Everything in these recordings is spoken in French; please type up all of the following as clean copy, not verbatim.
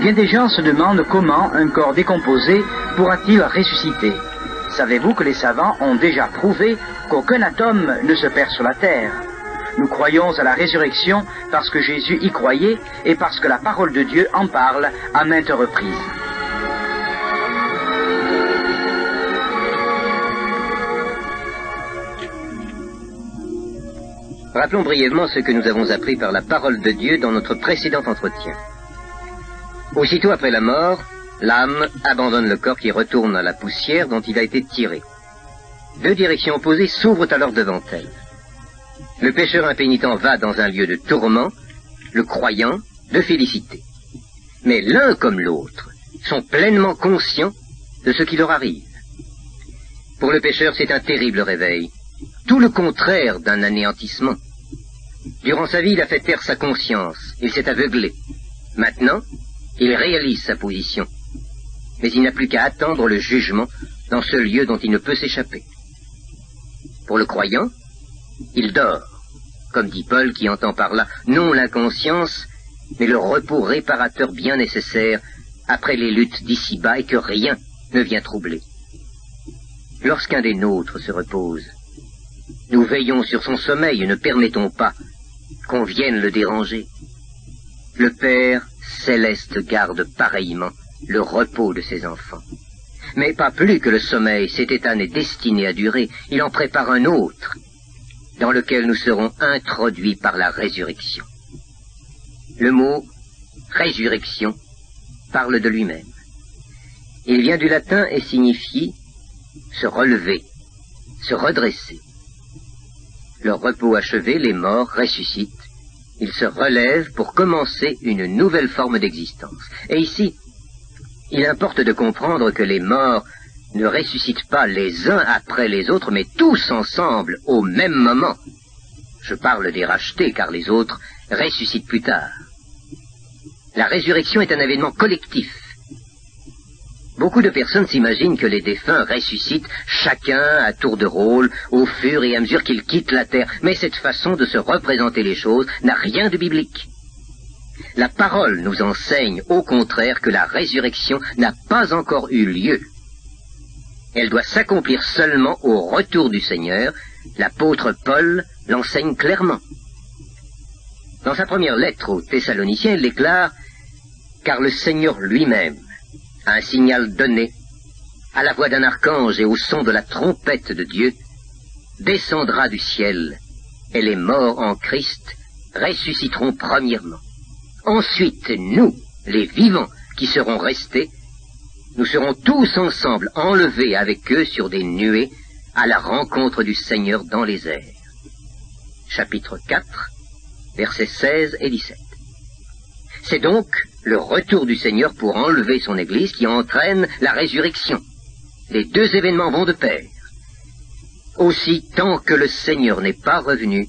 Bien des gens se demandent comment un corps décomposé pourra-t-il ressusciter. Savez-vous que les savants ont déjà prouvé qu'aucun atome ne se perd sur la terre? Nous croyons à la résurrection parce que Jésus y croyait et parce que la parole de Dieu en parle à maintes reprises. Rappelons brièvement ce que nous avons appris par la parole de Dieu dans notre précédent entretien. Aussitôt après la mort, l'âme abandonne le corps qui retourne à la poussière dont il a été tiré. Deux directions opposées s'ouvrent alors devant elle. Le pécheur impénitent va dans un lieu de tourment, le croyant de félicité. Mais l'un comme l'autre sont pleinement conscients de ce qui leur arrive. Pour le pécheur, c'est un terrible réveil, tout le contraire d'un anéantissement. Durant sa vie, il a fait taire sa conscience, il s'est aveuglé. Maintenant, il réalise sa position. Mais il n'a plus qu'à attendre le jugement dans ce lieu dont il ne peut s'échapper. Pour le croyant, il dort, comme dit Paul qui entend par là non l'inconscience, mais le repos réparateur bien nécessaire après les luttes d'ici-bas et que rien ne vient troubler. Lorsqu'un des nôtres se repose, nous veillons sur son sommeil et ne permettons pas qu'on vienne le déranger. Le Père céleste garde pareillement le repos de ses enfants. Mais pas plus que le sommeil, cet état n'est destiné à durer, il en prépare un autre, dans lequel nous serons introduits par la résurrection. Le mot résurrection parle de lui-même. Il vient du latin et signifie se relever, se redresser. Leur repos achevé, les morts ressuscitent. Ils se relèvent pour commencer une nouvelle forme d'existence. Et ici, il importe de comprendre que les morts ne ressuscitent pas les uns après les autres, mais tous ensemble au même moment. Je parle des rachetés, car les autres ressuscitent plus tard. La résurrection est un événement collectif. Beaucoup de personnes s'imaginent que les défunts ressuscitent chacun à tour de rôle au fur et à mesure qu'ils quittent la terre. Mais cette façon de se représenter les choses n'a rien de biblique. La parole nous enseigne au contraire que la résurrection n'a pas encore eu lieu. Elle doit s'accomplir seulement au retour du Seigneur. L'apôtre Paul l'enseigne clairement. Dans sa première lettre aux Thessaloniciens, il déclare « Car le Seigneur lui-même, à un signal donné, à la voix d'un archange et au son de la trompette de Dieu, descendra du ciel, et les morts en Christ ressusciteront premièrement. Ensuite, nous, les vivants qui serons restés, nous serons tous ensemble enlevés avec eux sur des nuées à la rencontre du Seigneur dans les airs. » Chapitre 4, versets 16 et 17. C'est donc le retour du Seigneur pour enlever son Église qui entraîne la résurrection. Les deux événements vont de pair. Aussi, tant que le Seigneur n'est pas revenu,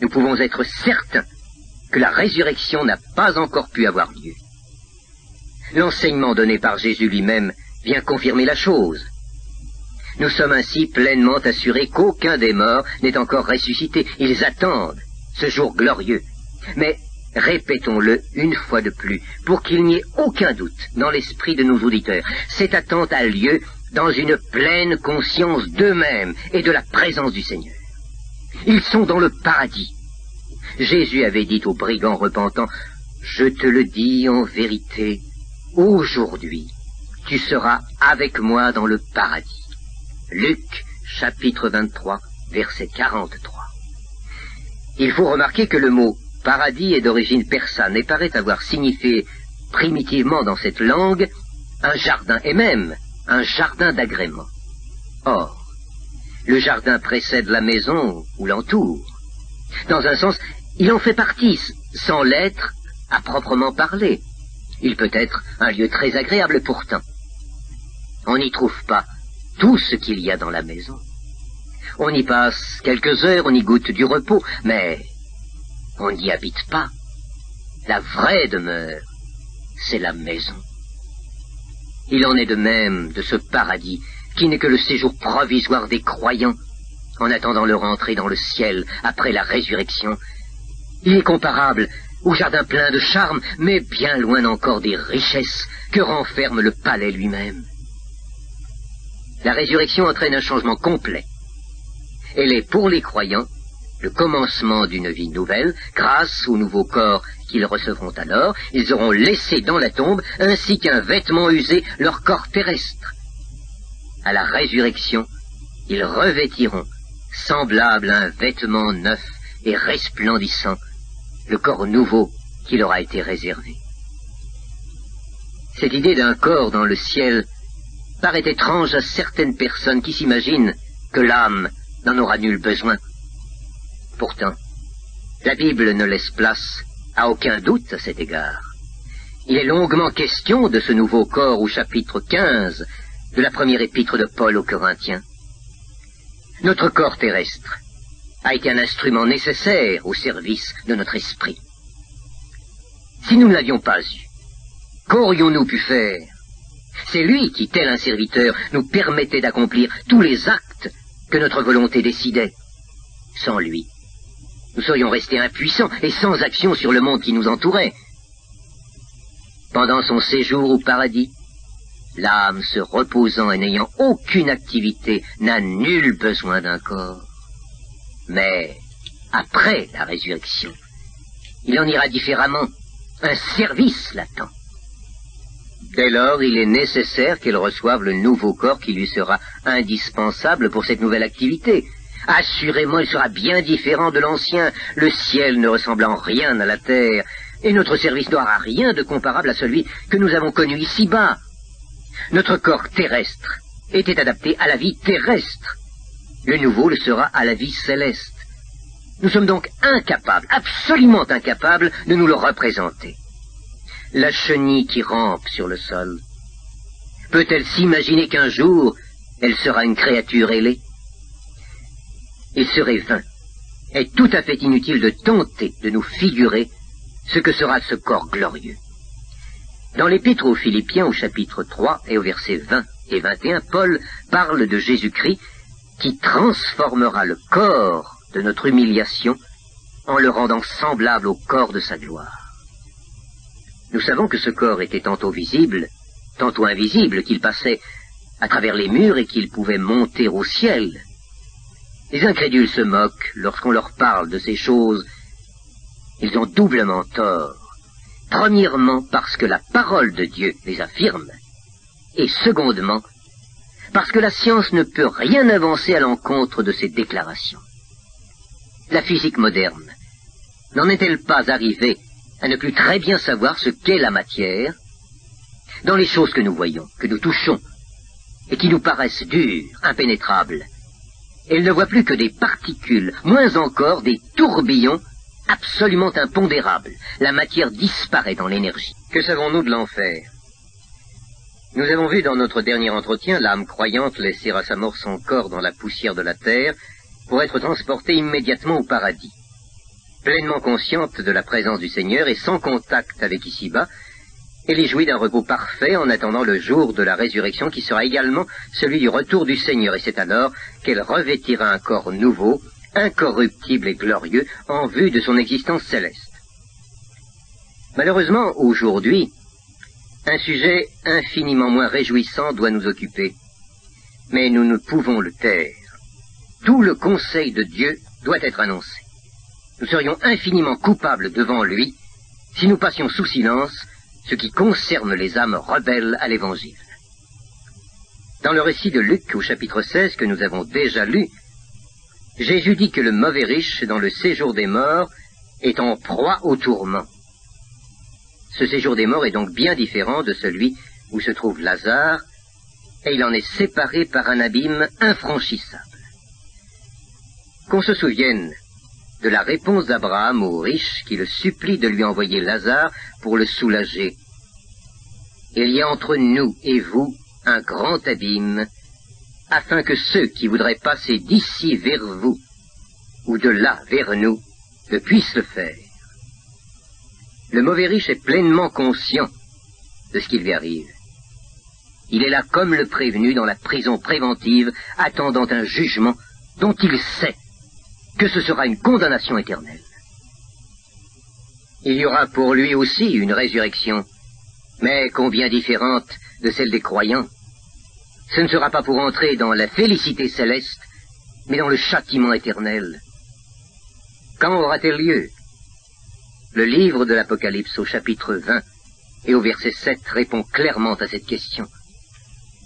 nous pouvons être certains que la résurrection n'a pas encore pu avoir lieu. L'enseignement donné par Jésus lui-même vient confirmer la chose. Nous sommes ainsi pleinement assurés qu'aucun des morts n'est encore ressuscité. Ils attendent ce jour glorieux. Mais répétons-le une fois de plus, pour qu'il n'y ait aucun doute dans l'esprit de nos auditeurs. Cette attente a lieu dans une pleine conscience d'eux-mêmes et de la présence du Seigneur. Ils sont dans le paradis. Jésus avait dit aux brigands repentants, « Je te le dis en vérité, aujourd'hui, tu seras avec moi dans le paradis. » Luc, chapitre 23, verset 43. Il faut remarquer que le mot « paradis » est d'origine persane et paraît avoir signifié primitivement dans cette langue un jardin et même un jardin d'agrément. Or, le jardin précède la maison ou l'entoure. Dans un sens, il en fait partie, sans l'être à proprement parler. Il peut être un lieu très agréable pourtant. On n'y trouve pas tout ce qu'il y a dans la maison. On y passe quelques heures, on y goûte du repos, mais on n'y habite pas. La vraie demeure, c'est la maison. Il en est de même de ce paradis, qui n'est que le séjour provisoire des croyants, en attendant leur entrée dans le ciel après la résurrection. Il est comparable au jardin plein de charme, mais bien loin encore des richesses que renferme le palais lui-même. La résurrection entraîne un changement complet. Elle est pour les croyants le commencement d'une vie nouvelle, grâce au nouveau corps qu'ils recevront alors. Ils auront laissé dans la tombe, ainsi qu'un vêtement usé, leur corps terrestre. À la résurrection, ils revêtiront, semblable à un vêtement neuf et resplendissant, le corps nouveau qui leur a été réservé. Cette idée d'un corps dans le ciel paraît étrange à certaines personnes qui s'imaginent que l'âme n'en aura nul besoin. Pourtant, la Bible ne laisse place à aucun doute à cet égard. Il est longuement question de ce nouveau corps au chapitre 15 de la première épître de Paul aux Corinthiens. Notre corps terrestre a été un instrument nécessaire au service de notre esprit. Si nous ne l'avions pas eu, qu'aurions-nous pu faire? C'est lui qui, tel un serviteur, nous permettait d'accomplir tous les actes que notre volonté décidait. Sans lui, nous serions restés impuissants et sans action sur le monde qui nous entourait. Pendant son séjour au paradis, l'âme se reposant et n'ayant aucune activité n'a nul besoin d'un corps. Mais après la résurrection, il en ira différemment. Un service l'attend. Dès lors, il est nécessaire qu'elle reçoive le nouveau corps qui lui sera indispensable pour cette nouvelle activité. Assurément, il sera bien différent de l'ancien, le ciel ne ressemblant en rien à la terre, et notre service n'aura rien de comparable à celui que nous avons connu ici-bas. Notre corps terrestre était adapté à la vie terrestre. Le nouveau le sera à la vie céleste. Nous sommes donc incapables, absolument incapables, de nous le représenter. La chenille qui rampe sur le sol, peut-elle s'imaginer qu'un jour, elle sera une créature ailée? Il serait vain et tout à fait inutile de tenter de nous figurer ce que sera ce corps glorieux. Dans l'épître aux Philippiens, au chapitre 3 et au versets 20 et 21, Paul parle de Jésus-Christ qui transformera le corps de notre humiliation en le rendant semblable au corps de sa gloire. Nous savons que ce corps était tantôt visible, tantôt invisible, qu'il passait à travers les murs et qu'il pouvait monter au ciel. Les incrédules se moquent lorsqu'on leur parle de ces choses. Ils ont doublement tort. Premièrement, parce que la parole de Dieu les affirme, et secondement, parce que la science ne peut rien avancer à l'encontre de ces déclarations. La physique moderne n'en est-elle pas arrivée à ne plus très bien savoir ce qu'est la matière? Dans les choses que nous voyons, que nous touchons, et qui nous paraissent dures, impénétrables, elle ne voit plus que des particules, moins encore des tourbillons absolument impondérables. La matière disparaît dans l'énergie. Que savons-nous de l'enfer? Nous avons vu dans notre dernier entretien l'âme croyante laisser à sa mort son corps dans la poussière de la terre pour être transportée immédiatement au paradis. Pleinement consciente de la présence du Seigneur et sans contact avec ici-bas, elle y jouit d'un repos parfait en attendant le jour de la résurrection qui sera également celui du retour du Seigneur. Et c'est alors qu'elle revêtira un corps nouveau, incorruptible et glorieux, en vue de son existence céleste. Malheureusement, aujourd'hui, un sujet infiniment moins réjouissant doit nous occuper. Mais nous ne pouvons le taire. Tout le conseil de Dieu doit être annoncé. Nous serions infiniment coupables devant lui si nous passions sous silence ce qui concerne les âmes rebelles à l'Évangile. Dans le récit de Luc au chapitre 16 que nous avons déjà lu, Jésus dit que le mauvais riche dans le séjour des morts est en proie au tourment. Ce séjour des morts est donc bien différent de celui où se trouve Lazare, et il en est séparé par un abîme infranchissable. Qu'on se souvienne de la réponse d'Abraham au riche qui le supplie de lui envoyer Lazare pour le soulager. Il y a entre nous et vous un grand abîme, afin que ceux qui voudraient passer d'ici vers vous, ou de là vers nous, ne puissent le faire. Le mauvais riche est pleinement conscient de ce qui lui arrive. Il est là comme le prévenu dans la prison préventive, attendant un jugement dont il sait que ce sera une condamnation éternelle. Il y aura pour lui aussi une résurrection, mais combien différente de celle des croyants. Ce ne sera pas pour entrer dans la félicité céleste, mais dans le châtiment éternel. Quand aura-t-elle lieu? Le livre de l'Apocalypse au chapitre 20 et au verset 7 répond clairement à cette question.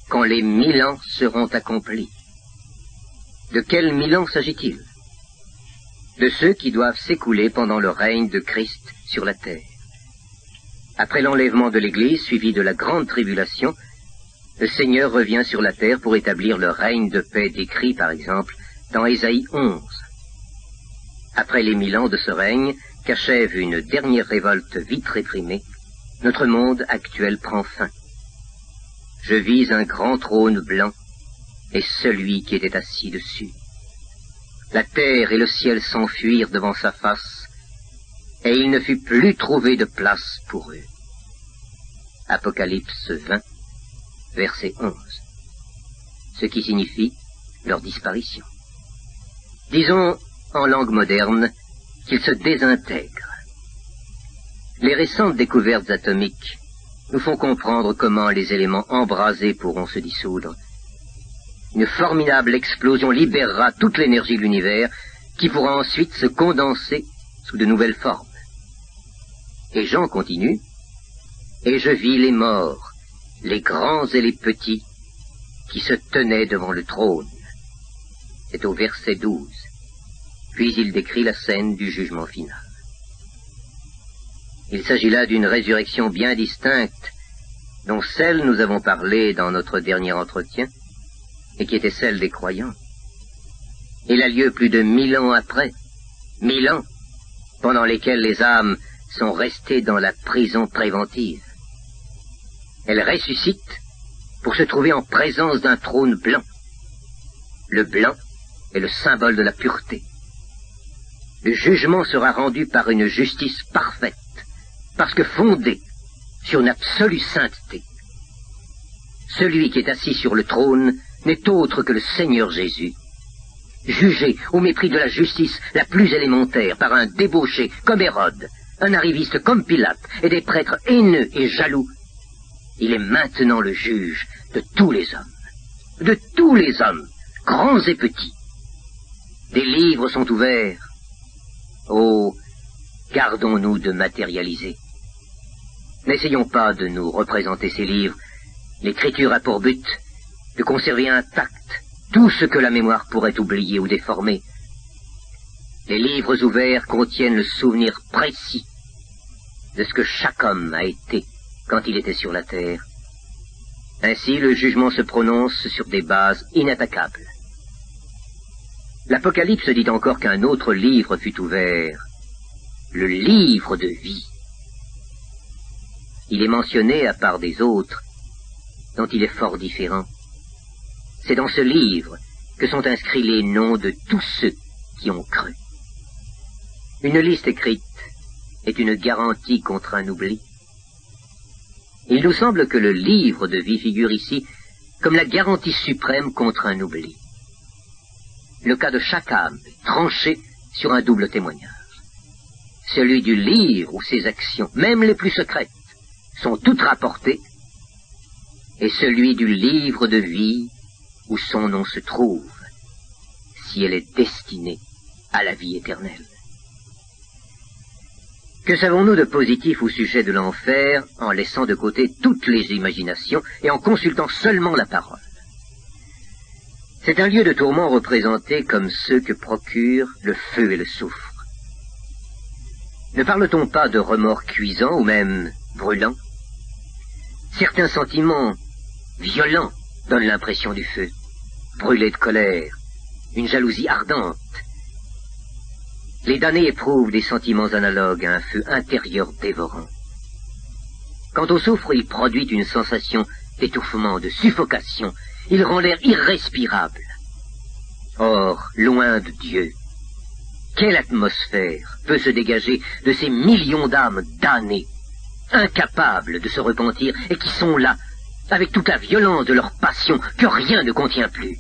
Quand les 1000 ans seront accomplis. De quels 1000 ans s'agit-il? De ceux qui doivent s'écouler pendant le règne de Christ sur la terre. Après l'enlèvement de l'Église, suivi de la grande tribulation, le Seigneur revient sur la terre pour établir le règne de paix décrit, par exemple, dans Ésaïe 11. Après les 1000 ans de ce règne, qu'achève une dernière révolte vite réprimée, notre monde actuel prend fin. Je vis un grand trône blanc et celui qui était assis dessus. La terre et le ciel s'enfuirent devant sa face, et il ne fut plus trouvé de place pour eux. Apocalypse 20, verset 11. Ce qui signifie leur disparition. Disons, en langue moderne, qu'ils se désintègrent. Les récentes découvertes atomiques nous font comprendre comment les éléments embrasés pourront se dissoudre. Une formidable explosion libérera toute l'énergie de l'univers qui pourra ensuite se condenser sous de nouvelles formes. Et Jean continue, « Et je vis les morts, les grands et les petits, qui se tenaient devant le trône. » C'est au verset 12. Puis il décrit la scène du jugement final. Il s'agit là d'une résurrection bien distincte, dont celle nous avons parlé dans notre dernier entretien, et qui était celle des croyants. Il a lieu plus de 1000 ans après, 1000 ans, pendant lesquels les âmes sont restées dans la prison préventive. Elles ressuscitent pour se trouver en présence d'un trône blanc. Le blanc est le symbole de la pureté. Le jugement sera rendu par une justice parfaite, parce que fondée sur une absolue sainteté. Celui qui est assis sur le trône n'est autre que le Seigneur Jésus, jugé au mépris de la justice la plus élémentaire par un débauché comme Hérode, un arriviste comme Pilate et des prêtres haineux et jaloux. Il est maintenant le juge de tous les hommes, grands et petits. Des livres sont ouverts. Oh, gardons-nous de matérialiser. N'essayons pas de nous représenter ces livres. L'écriture a pour but de conserver intact tout ce que la mémoire pourrait oublier ou déformer. Les livres ouverts contiennent le souvenir précis de ce que chaque homme a été quand il était sur la terre. Ainsi, le jugement se prononce sur des bases inattaquables. L'Apocalypse dit encore qu'un autre livre fut ouvert, le livre de vie. Il est mentionné à part des autres, dont il est fort différent. C'est dans ce livre que sont inscrits les noms de tous ceux qui ont cru. Une liste écrite est une garantie contre un oubli. Il nous semble que le livre de vie figure ici comme la garantie suprême contre un oubli. Le cas de chaque âme est tranché sur un double témoignage. Celui du livre où ses actions, même les plus secrètes, sont toutes rapportées, et celui du livre de vie où son nom se trouve, si elle est destinée à la vie éternelle. Que savons-nous de positif au sujet de l'enfer en laissant de côté toutes les imaginations et en consultant seulement la parole? C'est un lieu de tourment représenté comme ceux que procurent le feu et le soufre. Ne parle-t-on pas de remords cuisants ou même brûlants? Certains sentiments violents donnent l'impression du feu, brûlés de colère, une jalousie ardente. Les damnés éprouvent des sentiments analogues à un feu intérieur dévorant. Quant au soufre, il produit une sensation d'étouffement, de suffocation. Il rend l'air irrespirable. Or, loin de Dieu, quelle atmosphère peut se dégager de ces millions d'âmes damnées, incapables de se repentir et qui sont là, avec toute la violence de leur passion que rien ne contient plus?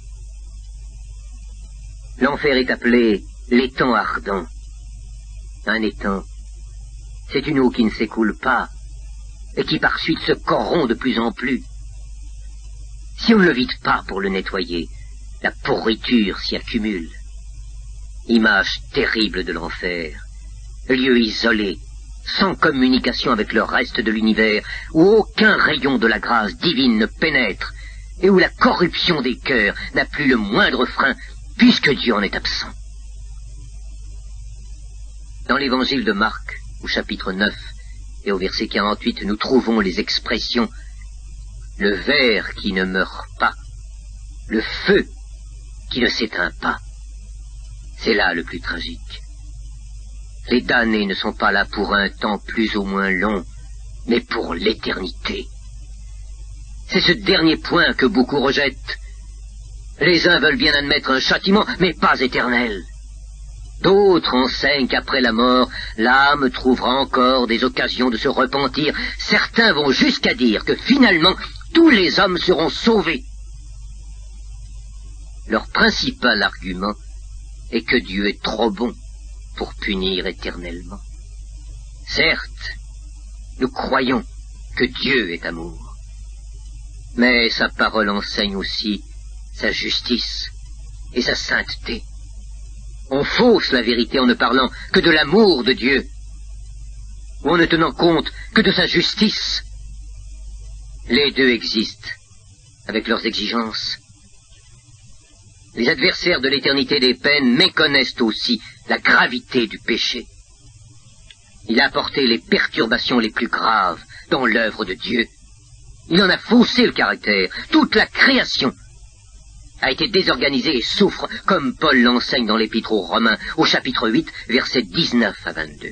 L'enfer est appelé l'étang ardent. Un étang, C'est une eau qui ne s'écoule pas, et qui par suite se corrompt de plus en plus. Si on ne le vide pas pour le nettoyer, la pourriture s'y accumule. Image terrible de l'enfer, lieu isolé, sans communication avec le reste de l'univers, où aucun rayon de la grâce divine ne pénètre, et où la corruption des cœurs n'a plus le moindre frein, puisque Dieu en est absent. Dans l'évangile de Marc, au chapitre 9, et au verset 48, nous trouvons les expressions « le ver qui ne meurt pas »,« le feu qui ne s'éteint pas ». C'est là le plus tragique. Les damnés ne sont pas là pour un temps plus ou moins long, mais pour l'éternité. C'est ce dernier point que beaucoup rejettent. Les uns veulent bien admettre un châtiment, mais pas éternel. D'autres enseignent qu'après la mort, l'âme trouvera encore des occasions de se repentir. Certains vont jusqu'à dire que finalement, tous les hommes seront sauvés. Leur principal argument est que Dieu est trop bon pour punir éternellement. Certes, nous croyons que Dieu est amour, mais sa parole enseigne aussi sa justice et sa sainteté. On fausse la vérité en ne parlant que de l'amour de Dieu, ou en ne tenant compte que de sa justice. Les deux existent, avec leurs exigences. Les adversaires de l'éternité des peines méconnaissent aussi la gravité du péché. Il a apporté les perturbations les plus graves dans l'œuvre de Dieu. Il en a faussé le caractère. Toute la création a été désorganisée et souffre, comme Paul l'enseigne dans l'Épître aux Romains, au chapitre 8, versets 19 à 22.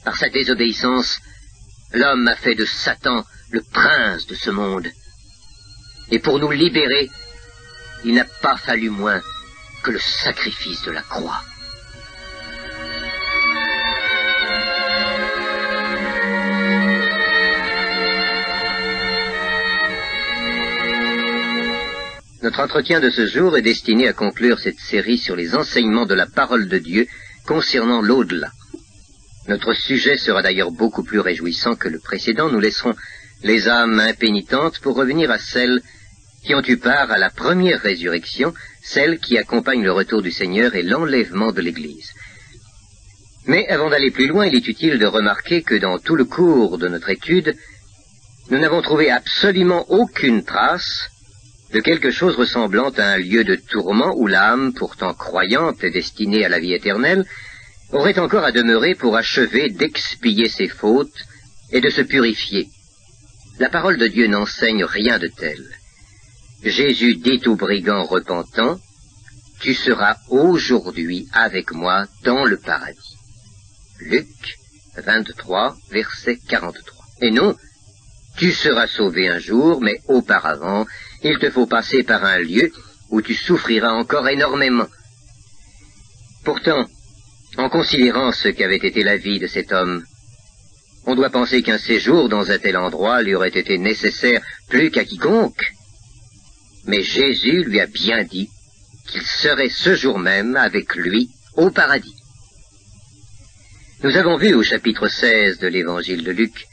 Par sa désobéissance, l'homme a fait de Satan le prince de ce monde. Et pour nous libérer, il n'a pas fallu moins que le sacrifice de la croix. Notre entretien de ce jour est destiné à conclure cette série sur les enseignements de la parole de Dieu concernant l'au-delà. Notre sujet sera d'ailleurs beaucoup plus réjouissant que le précédent. Nous laisserons les âmes impénitentes pour revenir à celles qui ont eu part à la première résurrection, celle qui accompagne le retour du Seigneur et l'enlèvement de l'Église. Mais avant d'aller plus loin, il est utile de remarquer que dans tout le cours de notre étude, nous n'avons trouvé absolument aucune trace de quelque chose ressemblant à un lieu de tourment où l'âme, pourtant croyante et destinée à la vie éternelle, aurait encore à demeurer pour achever d'expier ses fautes et de se purifier. La parole de Dieu n'enseigne rien de tel. Jésus dit au brigand repentant, « Tu seras aujourd'hui avec moi dans le paradis. » Luc 23, verset 43. Et non, tu seras sauvé un jour, mais auparavant, il te faut passer par un lieu où tu souffriras encore énormément. Pourtant, en considérant ce qu'avait été la vie de cet homme, on doit penser qu'un séjour dans un tel endroit lui aurait été nécessaire plus qu'à quiconque. Mais Jésus lui a bien dit qu'il serait ce jour même avec lui au paradis. Nous avons vu au chapitre 16 de l'évangile de Luc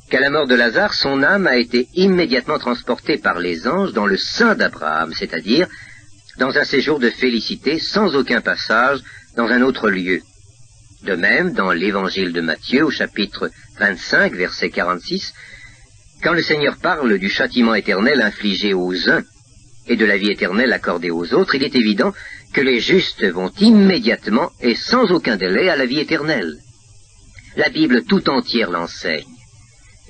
qu'à la mort de Lazare, son âme a été immédiatement transportée par les anges dans le sein d'Abraham, c'est-à-dire dans un séjour de félicité sans aucun passage dans un autre lieu. De même, dans l'évangile de Matthieu, au chapitre 25, verset 46, quand le Seigneur parle du châtiment éternel infligé aux uns et de la vie éternelle accordée aux autres, il est évident que les justes vont immédiatement et sans aucun délai à la vie éternelle. La Bible tout entière l'enseigne.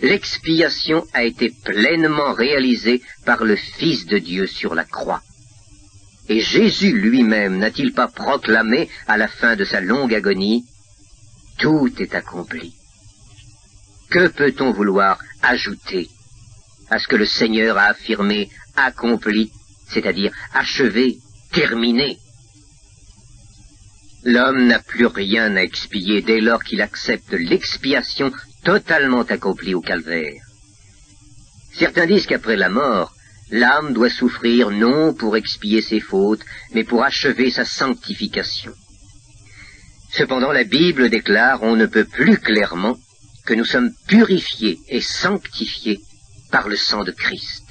L'expiation a été pleinement réalisée par le Fils de Dieu sur la croix. Et Jésus lui-même n'a-t-il pas proclamé à la fin de sa longue agonie, « Tout est accompli ». Que peut-on vouloir ajouter à ce que le Seigneur a affirmé « accompli », c'est-à-dire achevé, terminé? L'homme n'a plus rien à expier dès lors qu'il accepte l'expiation totalement accomplie au calvaire. Certains disent qu'après la mort, l'âme doit souffrir non pour expier ses fautes, mais pour achever sa sanctification. Cependant, la Bible déclare, on ne peut plus clairement, que nous sommes purifiés et sanctifiés par le sang de Christ.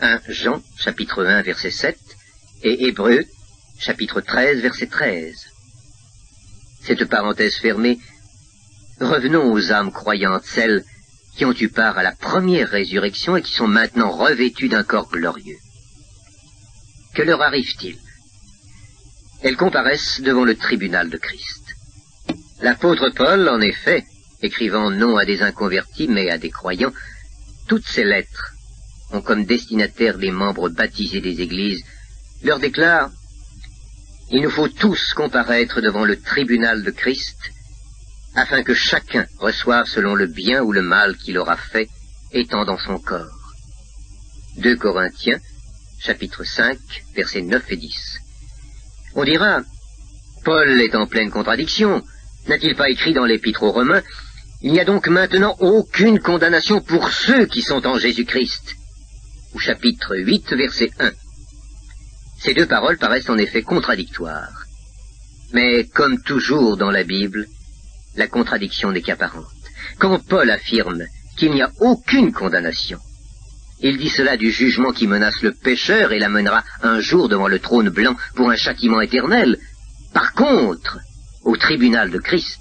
1 Jean, chapitre 1, verset 7, et Hébreux, chapitre 13, verset 13. Cette parenthèse fermée, revenons aux âmes croyantes, celles qui ont eu part à la première résurrection et qui sont maintenant revêtues d'un corps glorieux. Que leur arrive-t-il? Elles comparaissent devant le tribunal de Christ. L'apôtre Paul, en effet, écrivant non à des inconvertis mais à des croyants, toutes ces lettres ont comme destinataires les membres baptisés des églises, leur déclare « Il nous faut tous comparaître devant le tribunal de Christ, afin que chacun reçoive selon le bien ou le mal qu'il aura fait, étant dans son corps. » 2 Corinthiens, chapitre 5, versets 9 et 10. On dira, Paul est en pleine contradiction. N'a-t-il pas écrit dans l'Épître aux Romains, il n'y a donc maintenant aucune condamnation pour ceux qui sont en Jésus-Christ. Au chapitre 8, verset 1. Ces deux paroles paraissent en effet contradictoires. Mais comme toujours dans la Bible, la contradiction n'est qu'apparente. Quand Paul affirme qu'il n'y a aucune condamnation, il dit cela du jugement qui menace le pécheur et l'amènera un jour devant le trône blanc pour un châtiment éternel. Par contre, au tribunal de Christ,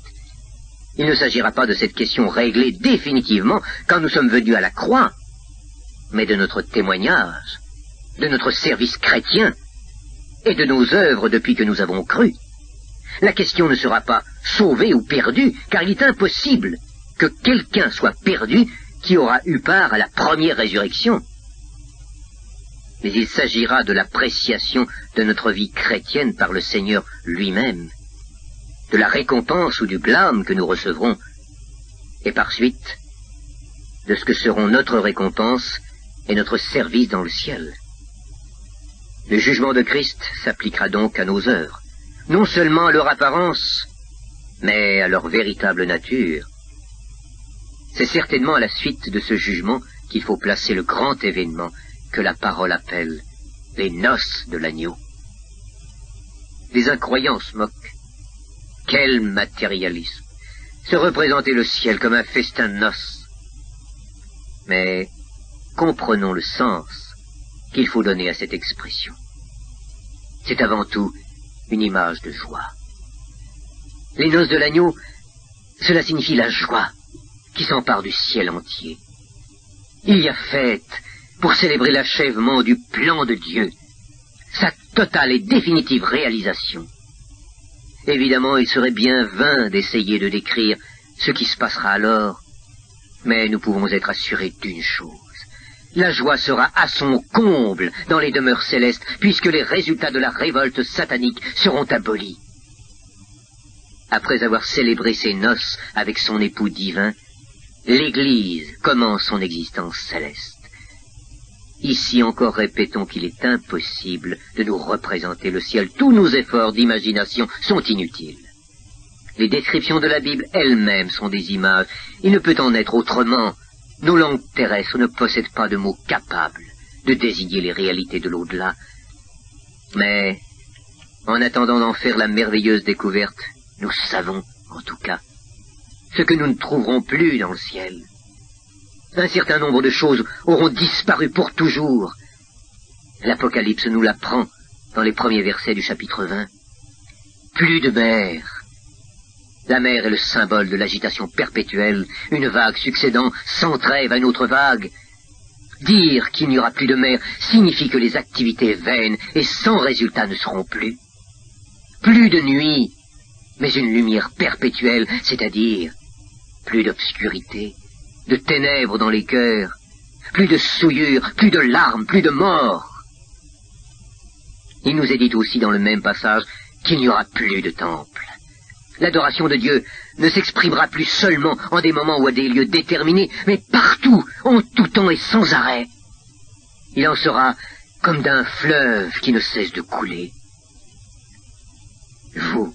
il ne s'agira pas de cette question réglée définitivement quand nous sommes venus à la croix, mais de notre témoignage, de notre service chrétien et de nos œuvres depuis que nous avons cru. La question ne sera pas sauvé ou perdu, car il est impossible que quelqu'un soit perdu qui aura eu part à la première résurrection. Mais il s'agira de l'appréciation de notre vie chrétienne par le Seigneur lui-même, de la récompense ou du blâme que nous recevrons, et par suite, de ce que seront notre récompense et notre service dans le ciel. Le jugement de Christ s'appliquera donc à nos œuvres, non seulement à leur apparence, mais à leur véritable nature. C'est certainement à la suite de ce jugement qu'il faut placer le grand événement que la parole appelle les noces de l'agneau. Les incroyants se moquent. Quel matérialisme! Se représenter le ciel comme un festin de noces. Mais comprenons le sens qu'il faut donner à cette expression. C'est avant tout une image de joie. Les noces de l'agneau, cela signifie la joie qui s'empare du ciel entier. Il y a fête pour célébrer l'achèvement du plan de Dieu, sa totale et définitive réalisation. Évidemment, il serait bien vain d'essayer de décrire ce qui se passera alors, mais nous pouvons être assurés d'une chose. La joie sera à son comble dans les demeures célestes, puisque les résultats de la révolte satanique seront abolis. Après avoir célébré ses noces avec son époux divin, l'Église commence son existence céleste. Ici encore répétons qu'il est impossible de nous représenter le ciel. Tous nos efforts d'imagination sont inutiles. Les descriptions de la Bible elles-mêmes sont des images. Il ne peut en être autrement. Nos langues terrestres ne possèdent pas de mots capables de désigner les réalités de l'au-delà. Mais, en attendant d'en faire la merveilleuse découverte, nous savons, en tout cas, ce que nous ne trouverons plus dans le ciel. Un certain nombre de choses auront disparu pour toujours. L'Apocalypse nous l'apprend dans les premiers versets du chapitre 20. Plus de mer. La mer est le symbole de l'agitation perpétuelle, une vague succédant sans trêve à une autre vague. Dire qu'il n'y aura plus de mer signifie que les activités vaines et sans résultat ne seront plus. Plus de nuit, mais une lumière perpétuelle, c'est-à-dire plus d'obscurité, de ténèbres dans les cœurs, plus de souillure, plus de larmes, plus de mort. Il nous est dit aussi dans le même passage qu'il n'y aura plus de temple. L'adoration de Dieu ne s'exprimera plus seulement en des moments ou à des lieux déterminés, mais partout, en tout temps et sans arrêt. Il en sera comme d'un fleuve qui ne cesse de couler. Vous,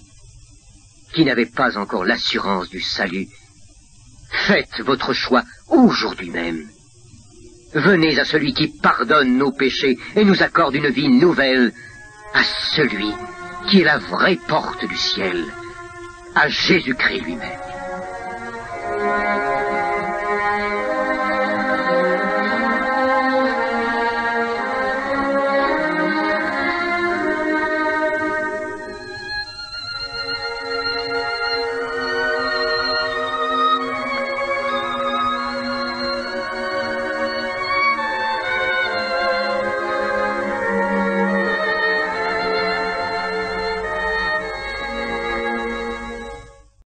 qui n'avez pas encore l'assurance du salut, faites votre choix aujourd'hui même. Venez à celui qui pardonne nos péchés et nous accorde une vie nouvelle, à celui qui est la vraie porte du ciel, à Jésus-Christ lui-même.